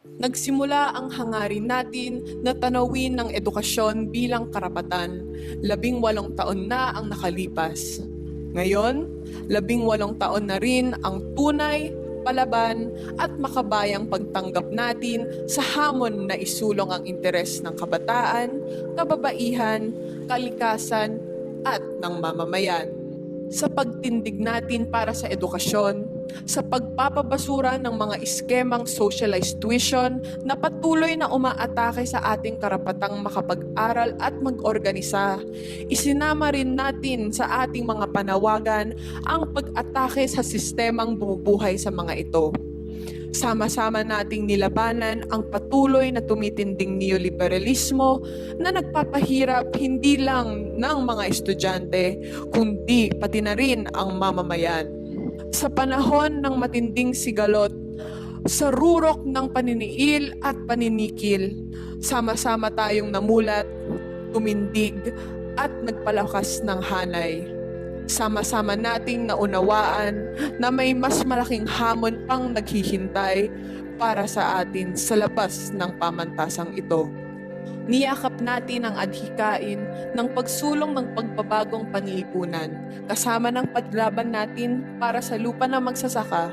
Nagsimula ang hangarin natin na tanawin ng edukasyon bilang karapatan. 18 taon na ang nakalipas. Ngayon, 18 taon na rin ang tunay, palaban at makabayang pagtanggap natin sa hamon na isulong ang interes ng kabataan, kababaihan, kalikasan at ng mamamayan. Sa pagtindig natin para sa edukasyon, sa pagpapabasura ng mga iskemang socialized tuition na patuloy na umaatake sa ating karapatang makapag-aral at mag-organisa, isinama rin natin sa ating mga panawagan ang pag-atake sa sistemang bumubuhay sa mga ito. Sama-sama nating nilabanan ang patuloy na tumitinding neoliberalismo na nagpapahirap hindi lang ng mga estudyante, kundi pati na rin ang mamamayan. Sa panahon ng matinding sigalot, sa rurok ng paniniil at paninikil, sama-sama tayong namulat, tumindig at nagpalakas ng hanay. Sama-sama nating naunawaan na may mas malaking hamon pang naghihintay para sa atin sa labas ng pamantasang ito. Niyakap natin ang adhikain ng pagsulong ng pagbabagong panlipunan, kasama ng paglaban natin para sa lupa ng magsasaka,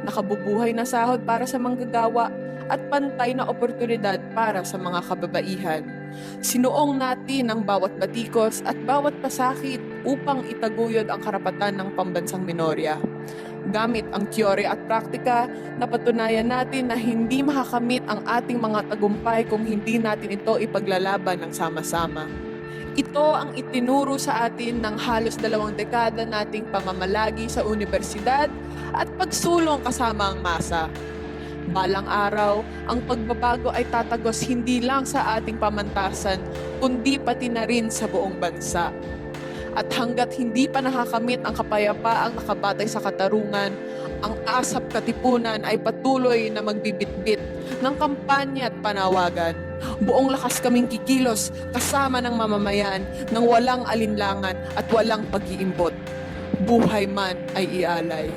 nakabubuhay na sahod para sa manggagawa, at pantay na oportunidad para sa mga kababaihan. Sinuong natin ang bawat batikos at bawat pasakit upang itaguyod ang karapatan ng pambansang minorya. Gamit ang teorya at praktika, napatunayan natin na hindi makakamit ang ating mga tagumpay kung hindi natin ito ipaglalaban ng sama-sama. Ito ang itinuro sa atin ng halos 2 dekada nating pamamalagi sa universidad at pagsulong kasama ang masa. Balang araw, ang pagbabago ay tatagos hindi lang sa ating pamantasan, kundi pati na rin sa buong bansa. At hanggat hindi pa nakakamit ang kapayapaang nakabatay sa katarungan, ang asap katipunan ay patuloy na magbibitbit ng kampanya at panawagan. Buong lakas kaming kikilos kasama ng mamamayan nang walang alinlangan at walang pag-iimbot. Buhay man ay ialay.